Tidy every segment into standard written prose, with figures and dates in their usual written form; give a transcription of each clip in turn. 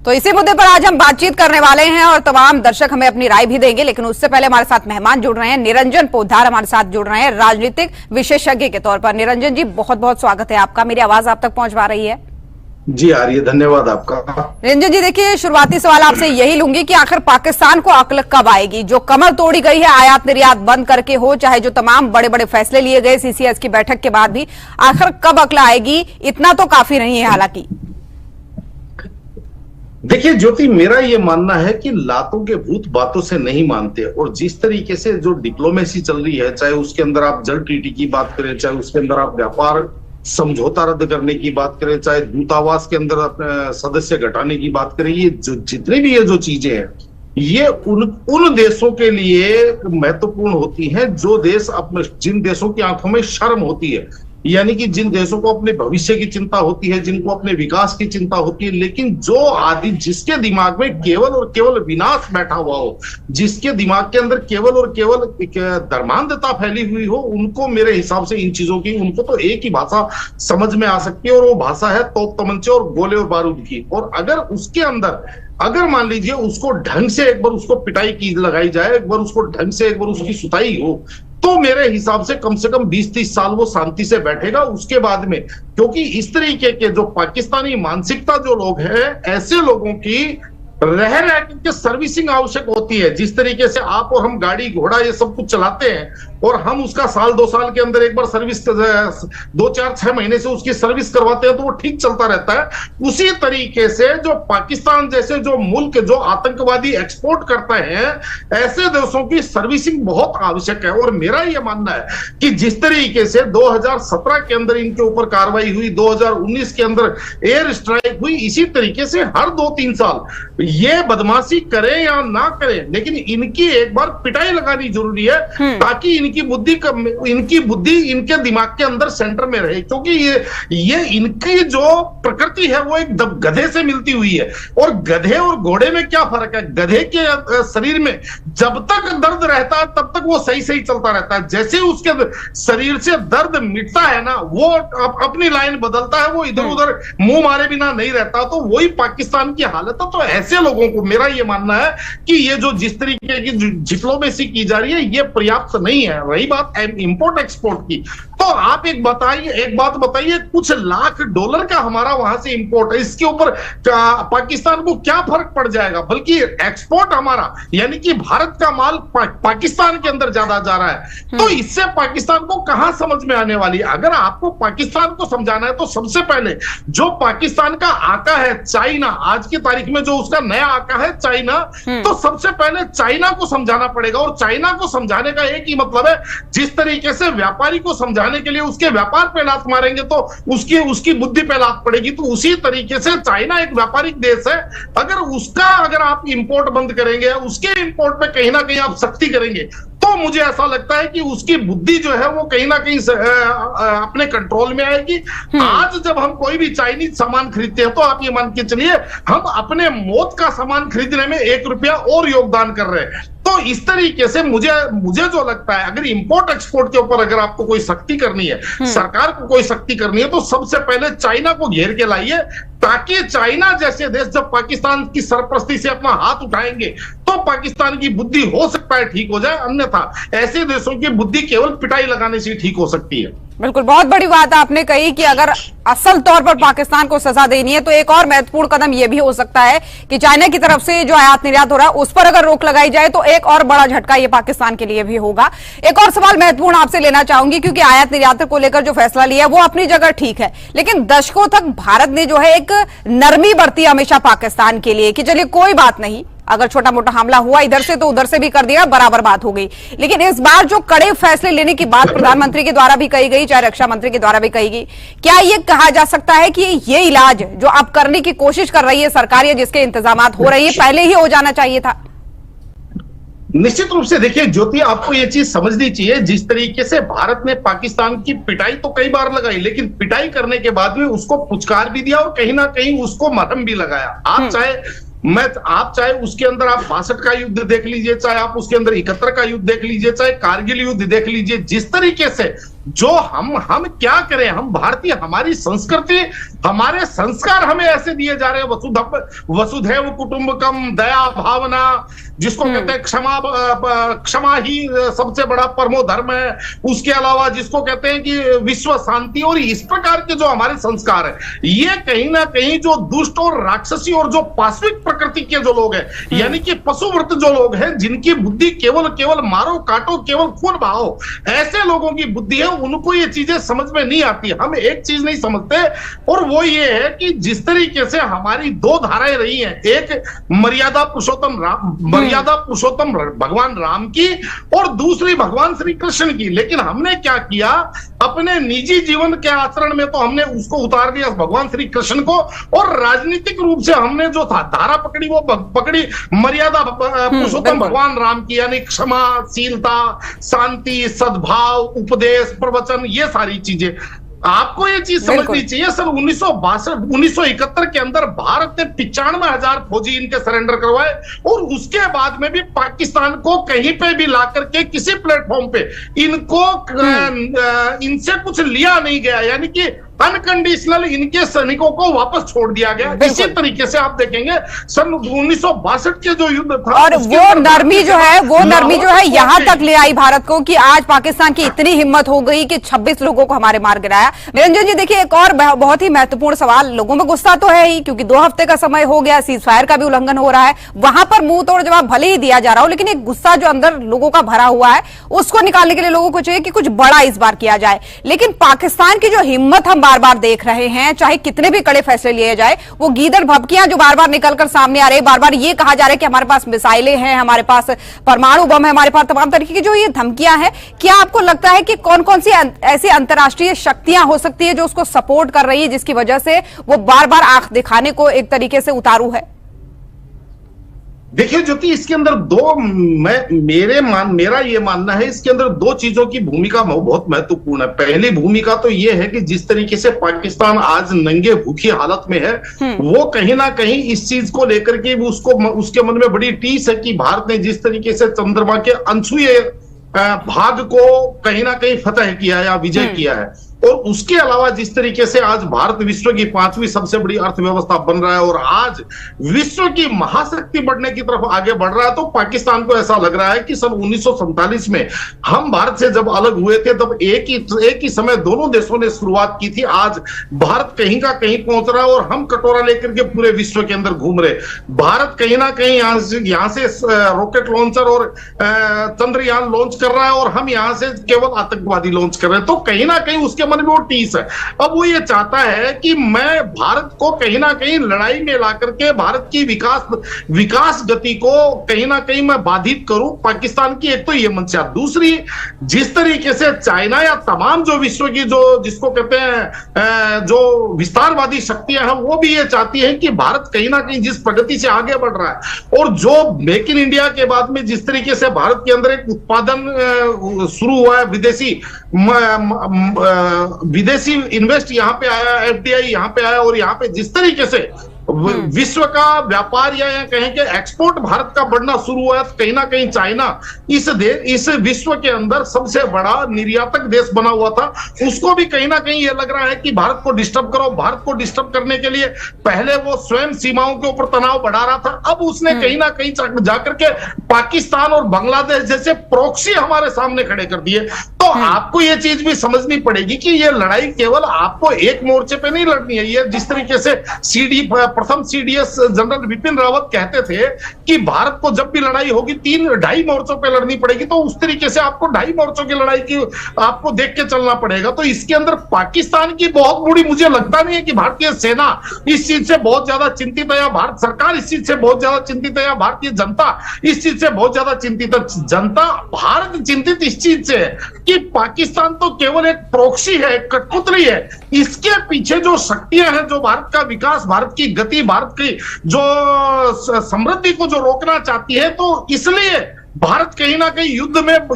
तो इसी मुद्दे पर आज हम बातचीत करने वाले हैं और तमाम दर्शक हमें अपनी राय भी देंगे, लेकिन उससे पहले हमारे साथ मेहमान जुड़ रहे हैं। निरंजन पोद्दार हमारे साथ जुड़ रहे हैं राजनीतिक विशेषज्ञ के तौर पर। निरंजन जी, बहुत बहुत स्वागत है आपका। मेरी आवाज आप तक पहुंच पा रही है? जी आ रही है, धन्यवाद आपका। निरंजन जी, देखिए, शुरुआती सवाल आपसे यही लूंगी कि आखिर पाकिस्तान को अक्ल कब आएगी? जो कमर तोड़ी गई है आयात निर्यात बंद करके हो, चाहे जो तमाम बड़े बड़े फैसले लिए गए सीसीएस की बैठक के बाद भी, आखिर कब अक्ल आएगी? इतना तो काफी नहीं है हालांकि। देखिए ज्योति, मेरा ये मानना है कि लातों के भूत बातों से नहीं मानते, और जिस तरीके से जो डिप्लोमेसी चल रही है, चाहे उसके अंदर आप जल ट्रीटी की बात करें, चाहे उसके अंदर आप व्यापार समझौता रद्द करने की बात करें, चाहे दूतावास के अंदर अपने सदस्य घटाने की बात करें, ये जो जितनी भी ये जो चीजें हैं, ये उन देशों के लिए महत्वपूर्ण होती हैं जो देश अपने, जिन देशों की आंखों में शर्म होती है, यानी कि जिन देशों को अपने भविष्य की चिंता होती है, जिनको अपने विकास की चिंता होती है, लेकिन जो आदि जिसके दिमाग में केवल और केवल विनाश बैठा हुआ हो, जिसके दिमाग के अंदर केवल और केवल धर्मांधता फैली हुई हो, उनको मेरे हिसाब से इन चीजों की, उनको तो एक ही भाषा समझ में आ सकती है, और वो भाषा है तोप तमंचे और गोले और बारूद की। और अगर उसके अंदर, अगर मान लीजिए उसको ढंग से एक बार उसको पिटाई की लगाई जाए, एक बार उसको ढंग से एक बार उसकी सुताई हो, तो मेरे हिसाब से कम 20-30 साल वो शांति से बैठेगा। उसके बाद में, क्योंकि इस तरीके के जो पाकिस्तानी मानसिकता जो लोग हैं, ऐसे लोगों की रह रह के सर्विसिंग आवश्यक होती है। जिस तरीके से आप और हम गाड़ी घोड़ा ये सब कुछ चलाते हैं, और हम उसका साल 2 साल के अंदर एक बार सर्विस, 2, 4, 6 महीने से उसकी सर्विस करवाते हैं तो वो ठीक चलता रहता है। उसी तरीके से जो पाकिस्तान जैसे जो मुल्क जो आतंकवादी एक्सपोर्ट करते हैं, ऐसे देशों की सर्विसिंग बहुत आवश्यक है। और मेरा ये मानना है कि जिस तरीके से 2017 के अंदर इनके ऊपर कार्रवाई हुई, 2019 के अंदर एयर स्ट्राइक हुई, इसी तरीके से हर 2-3 साल ये बदमाशी करें या ना करें, लेकिन इनकी एक बार पिटाई लगानी जरूरी है, ताकि इनकी बुद्धि इनके दिमाग के अंदर सेंटर में रहे। क्योंकि ये इनकी जो प्रकृति है वो एक गधे से मिलती हुई है, और गधे और घोड़े में क्या फर्क है? गधे के शरीर में जब तक दर्द रहता है तब तक वो सही सही चलता रहता है। जैसे उसके शरीर से दर्द मिटता है ना, वो अपनी लाइन बदलता है, वो इधर उधर मुंह मारे बिना नहीं रहता। तो वही पाकिस्तान की हालत है। तो ऐसे लोगों को मेरा ये मानना है कि ये जो जिस तरीके की डिप्लोमेसी की जा रही है, ये पर्याप्त नहीं है। रही बात इंपोर्ट एक्सपोर्ट की, तो आप एक बात बताइए, कुछ लाख डॉलर का हमारा वहां से इंपोर्ट है, इसके ऊपर पाकिस्तान को क्या फर्क पड़ जाएगा? बल्कि एक्सपोर्ट हमारा, यानी कि भारत का माल पाकिस्तान के अंदर ज्यादा जा रहा है, तो इससे पाकिस्तान को कहां समझ में आने वाली है? अगर आपको पाकिस्तान को समझाना है तो सबसे पहले जो पाकिस्तान का आका है चाइना, आज की तारीख में जो उसका नया आका है चाइना, तो सबसे पहले चाइना को समझाना पड़ेगा। और चाइना को समझाने का एक ही मतलब है, जिस तरीके से व्यापारी को समझाने के लिए उसके व्यापार पे लात मारेंगे तो उसकी बुद्धि पे लात पड़ेगी, तो उसी तरीके से चाइना एक व्यापारिक देश है। अगर आप इंपोर्ट बंद करेंगे, उसके इंपोर्ट पे कहीं ना कहीं आप सख्ती करेंगे, तो मुझे ऐसा लगता है कि उसकी बुद्धि जो है वो कहीं ना कहीं अपने कंट्रोल में आएगी। आज जब हम कोई भी चाइनीज सामान खरीदते हैं, तो आप ये मान के चलिए हम अपने मौत का सामान खरीदने में 1 रुपया और योगदान कर रहे हैं। तो इस तरीके से मुझे जो लगता है, अगर इंपोर्ट एक्सपोर्ट के ऊपर अगर आपको कोई सख्ती करनी है, सरकार को कोई सख्ती करनी है, तो सबसे पहले चाइना को घेर के लाइए, ताकि चाइना जैसे देश जब पाकिस्तान की सरपरस्ती से अपना हाथ उठाएंगे, तो पाकिस्तान की बुद्धि हो सकता है ठीक हो जाए। अन्यथा ऐसे देशों की बुद्धि केवल पिटाई लगाने से ठीक हो सकती है। बिल्कुल, बहुत बड़ी बात आपने कही कि अगर असल तौर पर पाकिस्तान को सजा देनी है, तो एक और महत्वपूर्ण कदम यह भी हो सकता है कि चाइना की तरफ से जो आयात निर्यात हो रहा है उस पर अगर रोक लगाई जाए, तो एक और बड़ा झटका ये पाकिस्तान के लिए भी होगा। एक और सवाल महत्वपूर्ण आपसे लेना चाहूंगी, क्योंकि आयात निर्यात को लेकर जो फैसला लिया वो अपनी जगह ठीक है, लेकिन दशकों तक भारत ने जो है एक नरमी बरती हमेशा पाकिस्तान के लिए कि चलिए कोई बात नहीं, अगर छोटा मोटा हमला हुआ इधर से तो उधर से भी कर दिया, बराबर बात हो गई। लेकिन इस बार जो कड़े फैसले लेने की बात प्रधानमंत्री के द्वारा भी कही गई, चाहे रक्षा मंत्री के द्वारा भी कही गई, क्या ये कहा जा सकता है कि ये इलाज जो अब करने की कोशिश कर रही है सरकार या जिसके इंतजामात हो रही है, पहले ही हो जाना चाहिए था? निश्चित रूप से देखिए ज्योति, आपको ये चीज समझनी चाहिए, जिस तरीके से भारत ने पाकिस्तान की पिटाई तो कई बार लगाई, लेकिन पिटाई करने के बाद में उसको पुचकार भी दिया और कहीं ना कहीं उसको मरहम भी लगाया। आप चाहे उसके अंदर आप 62 का युद्ध देख लीजिए, चाहे आप उसके अंदर 71 का युद्ध देख लीजिए, चाहे कारगिल युद्ध देख लीजिए, जिस तरीके से जो हम क्या करें, हम भारतीय, हमारी संस्कृति, हमारे संस्कार हमें ऐसे दिए जा रहे हैं, वसुधैव कुटुंबकम, दया भावना, जिसको कहते हैं क्षमा ही सबसे बड़ा परमो धर्म है, उसके अलावा जिसको कहते हैं कि विश्व शांति, और इस प्रकार के जो हमारे संस्कार है, ये कहीं ना कहीं जो दुष्ट और राक्षसी और जो पाश्विक प्रकृति के जो लोग हैं, यानी कि पशुव्रत जो लोग हैं, जिनकी बुद्धि केवल मारो काटो, केवल खून बहाओ, ऐसे लोगों की बुद्धि है, उनको ये चीजें समझ में नहीं आती। हम एक चीज नहीं समझते, और वो ये है कि जिस तरीके से हमारी दो धाराएं रही हैं, एक मर्यादा पुरुषोत्तम भगवान राम की, और दूसरी भगवान श्री कृष्ण की। लेकिन हमने क्या किया, अपने निजी जीवन के आचरण में तो हमने उसको उतार दिया भगवान श्री कृष्ण को, और राजनीतिक रूप से हमने जो धारा पकड़ी वो पकड़ी मर्यादा पुरुषोत्तम भगवान राम की, यानी क्षमाशीलता, शांति, सद्भाव, उपदेश, प्रवचन, ये सारी चीजें। आपको ये चीज समझनी चाहिए, सर 1971 के अंदर भारत ने 95,000 फौजी इनके सरेंडर करवाए, और उसके बाद में भी पाकिस्तान को कहीं पे भी ला करके किसी प्लेटफॉर्म पे इनको इनसे कुछ लिया नहीं गया, यानी कि अनकंडीशनल इनके सैनिकों को वापस छोड़ दिया गया। इसी तरीके से आप देखेंगे सन 1962 के जो युद्ध था, और वो नरमी जो है यहां तक ले आई भारत को कि आज पाकिस्तान की इतनी हिम्मत हो गई कि 26 लोगों को हमारे मार गिराया। निरंजन जी देखिए, एक और बहुत ही महत्वपूर्ण सवाल, लोगों में गुस्सा तो है ही, क्योंकि 2 हफ्ते का समय हो गया, सीज फायर का भी उल्लंघन हो रहा है, वहां पर मुंह तोड़ जवाब भले ही दिया जा रहा हो, लेकिन एक गुस्सा जो अंदर लोगों का भरा हुआ है, उसको निकालने के लिए लोगों को चाहिए कि कुछ बड़ा इस बार किया जाए। लेकिन पाकिस्तान की जो हिम्मत हम बार बार देख रहे हैं, चाहे कितने भी कड़े फैसले लिए जाए, वो गीदड़ भभकियां जो बार बार निकलकर सामने आ रहे हैं, बार बार ये कहा जा रहा है कि हमारे पास मिसाइलें हैं, हमारे पास परमाणु बम है, हमारे पास तमाम तरीके की जो ये धमकियां हैं, क्या आपको लगता है कि कौन कौन सी ऐसी अंतर्राष्ट्रीय शक्तियां हो सकती है जो उसको सपोर्ट कर रही है, जिसकी वजह से वो बार बार आंख दिखाने को एक तरीके से उतारू है? देखिए ज्योति, इसके अंदर मेरा ये मानना है, इसके अंदर 2 चीजों की भूमिका बहुत महत्वपूर्ण है। पहली भूमिका तो ये है कि जिस तरीके से पाकिस्तान आज नंगे भूखी हालत में है, वो कहीं ना कहीं इस चीज को लेकर के उसके मन में बड़ी टीस है कि भारत ने जिस तरीके से चंद्रमा के अनछुए भाग को कहीं ना कहीं फतह किया या विजय किया है, और उसके अलावा जिस तरीके से आज भारत विश्व की 5वीं सबसे बड़ी अर्थव्यवस्था बन रहा है और आज विश्व की महाशक्ति बढ़ने की तरफ आगे बढ़ रहा है, तो पाकिस्तान को ऐसा लग रहा है कि सन 1947 में हम भारत से जब अलग हुए थे, तब एक ही समय दोनों देशों ने शुरुआत की थी। आज भारत कहीं का कहीं पहुंच रहा है और हम कटोरा लेकर के पूरे विश्व के अंदर घूम रहे। भारत कहीं ना कहीं यहाँ से रॉकेट लॉन्चर और चंद्रयान लॉन्च कर रहा है, और हम यहाँ से केवल आतंकवादी लॉन्च कर रहे हैं। तो कहीं ना कहीं उसके मन में वो टीस है। अब वो ये चाहता है कि मैं भारत को कहीं ना कहीं लड़ाई में ला करके भारत की विकास गति को कहीं ना कहीं मैं बाधित करूं। पाकिस्तान की एक तो ये मंशा, दूसरी जिस तरीके से चाइना या तमाम जो विश्व की जो जिसको कहते हैं जो विस्तारवादी शक्तियां हैं, वो भी ये चाहती हैं कि भारत कहीं ना कहीं जिस प्रगति से आगे बढ़ रहा है, और जो मेक इन इंडिया के बाद में जिस तरीके से भारत के अंदर एक उत्पादन शुरू हुआ है, विदेशी इन्वेस्ट यहाँ पे आया, एफडीआई यहाँ पे आया, और यहाँ पे जिस तरीके से विश्व का व्यापार या कहें कि एक्सपोर्ट भारत का बढ़ना शुरू हुआ है, तो कहीं ना कहीं चाइना इस विश्व के अंदर सबसे बड़ा निर्यातक देश बना हुआ था, उसको भी कहीं ना कहीं ये लग रहा है कि भारत को डिस्टर्ब करो। भारत को डिस्टर्ब करने के लिए पहले वो स्वयं सीमाओं के ऊपर तनाव बढ़ा रहा था, अब उसने कहीं ना कहीं जाकर के पाकिस्तान और बांग्लादेश जैसे प्रॉक्सी हमारे सामने खड़े कर दिए। तो आपको ये चीज भी समझनी पड़ेगी कि ये लड़ाई केवल आपको एक मोर्चे पे नहीं लड़नी है। ये जिस तरीके से प्रथम सीडीएस जनरल विपिन रावत कहते थे कि भारत को जब भी लड़ाई होगी 3-2.5 मोर्चों पे लड़नी पड़ेगी, तो उस तरीके से आपको 2.5 मोर्चों की लड़ाई की आपको देख के चलना पड़ेगा। तो इसके अंदर पाकिस्तान की बहुत बड़ी, मुझे लगता नहीं है कि भारतीय सेना इस चीज से बहुत ज्यादा चिंतित है, या भारत सरकार इस चीज से बहुत ज्यादा चिंतित है, या भारतीय जनता इस चीज से बहुत ज्यादा चिंतित है। जनता, भारत चिंतित इस चीज से है कि पाकिस्तान तो केवल एक प्रॉक्सी है, कठपुतली है। इसके पीछे जो शक्तियां हैं, जो भारत का विकास, भारत की गति, भारत की जो समृद्धि को जो रोकना चाहती है, तो इसलिए भारत कहीं ना कहीं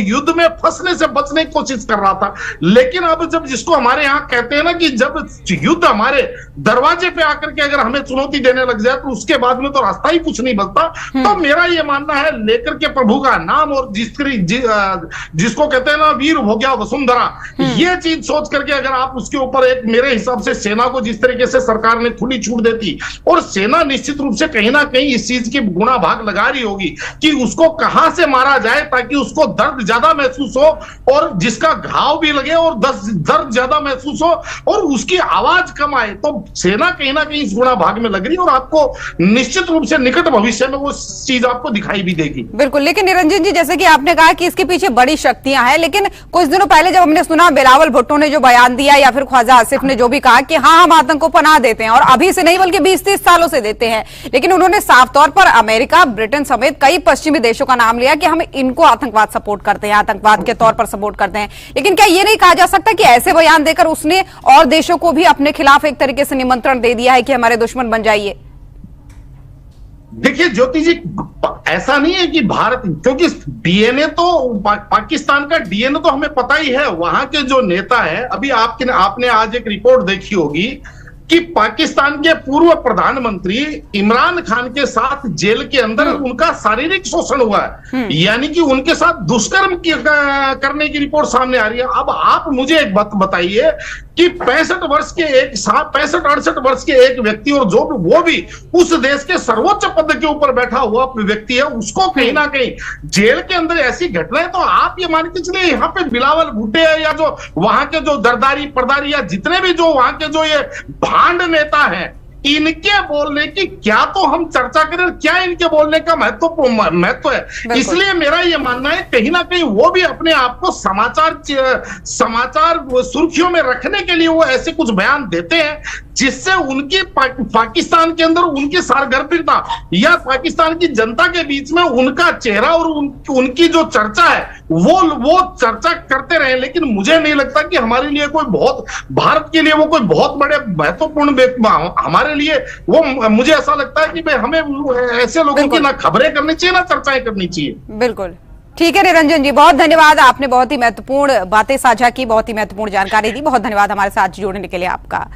युद्ध में फंसने से बचने की कोशिश कर रहा था। लेकिन अब जब जिसको हमारे यहाँ कहते हैं ना कि जब युद्ध हमारे दरवाजे पे आकर के अगर हमें चुनौती देने लग जाए तो उसके बाद में तो रास्ता ही कुछ नहीं बचता। तो मेरा ये मानना है, लेकर के प्रभु का नाम और जिसको कहते हैं ना वीर हो गया वसुंधरा, ये चीज सोच करके अगर आप उसके ऊपर एक, मेरे हिसाब से सेना को जिस तरीके से सरकार ने खुली छूट देती, और सेना निश्चित रूप से कहीं ना कहीं इस चीज की गुणा भाग लगा रही होगी कि उसको कहां से मारा जाए ताकि उसको दर्द ज्यादा महसूस हो, और जिसका घाव भी लगे और दर्द ज्यादा महसूस हो और उसकी आवाज कम आए। तो सेना कहीं ना कहीं इस गुणा भाग में लग रही है और आपको निश्चित रूप से निकट भविष्य में वो चीज आपको दिखाई भी देगी। बिल्कुल, लेकिन निरंजन जी, जैसे कि आपने कहा कि इसके पीछे बड़ी शक्तियां हैं, लेकिन कुछ दिनों पहले जब हमने सुना बिलावल भुट्टो ने जो बयान दिया या फिर ख्वाजा आसिफ ने जो भी कहा कि हाँ हम आतंक को पनाह देते हैं, और अभी से नहीं बल्कि 20-30 सालों से देते हैं, लेकिन उन्होंने साफ तौर पर अमेरिका, ब्रिटेन समेत कई पश्चिमी देशों का नाम लिया कि हम इनको आतंकवाद सपोर्ट करते हैं, आतंकवाद के तौर पर सपोर्ट करते हैं। लेकिन क्या ये नहीं कहा जा सकता कि ऐसे बयान देकर उसने और देशों को भी अपने खिलाफ एक तरीके से निमंत्रण दे दिया है कि हमारे दुश्मन बन जाइए? देखिए ज्योति जी, ऐसा नहीं है कि भारत, क्योंकि डीएनए तो पाकिस्तान का डीएनए तो हमें पता ही है। वहां के जो नेता है, अभी आपने आज एक रिपोर्ट देखी होगी कि पाकिस्तान के पूर्व प्रधानमंत्री इमरान खान के साथ जेल के अंदर उनका शारीरिक शोषण हुआ है, यानी कि उनके साथ दुष्कर्म करने की रिपोर्ट सामने आ रही है। अब आप मुझे एक बात बताइए कि 65-68 वर्ष के एक व्यक्ति, और जो वो भी उस देश के सर्वोच्च पद के ऊपर बैठा हुआ व्यक्ति है, उसको कहीं ना कहीं जेल के अंदर ऐसी घटनाएं, तो आप ये मान के चलिए यहाँ पे बिलावल भुट्टो है या जो वहां के जो दरदारी परदारी या जितने भी जो वहां के जो ये भांड नेता है, इनके बोलने की क्या तो हम चर्चा करें, क्या इनके बोलने का महत्व है। इसलिए मेरा ये मानना है कहीं ना कहीं वो भी अपने आप को समाचार सुर्खियों में रखने के लिए वो ऐसे कुछ बयान देते हैं जिससे उनकी पाकिस्तान के अंदर उनकी सारगर्भिता या पाकिस्तान की जनता के बीच में उनका चेहरा और उनकी जो चर्चा है वो चर्चा करते रहे। लेकिन मुझे नहीं लगता कि हमारे लिए कोई बहुत, भारत के लिए वो कोई बहुत बड़े महत्वपूर्ण, हमारे लिए वो, मुझे ऐसा लगता है कि भाई हमें ऐसे लोगों की ना खबरें करनी चाहिए ना चर्चाएं करनी चाहिए। बिल्कुल ठीक है निरंजन जी, बहुत धन्यवाद। आपने बहुत ही महत्वपूर्ण बातें साझा की, बहुत ही महत्वपूर्ण जानकारी दी। बहुत धन्यवाद हमारे साथ जुड़ने के लिए आपका।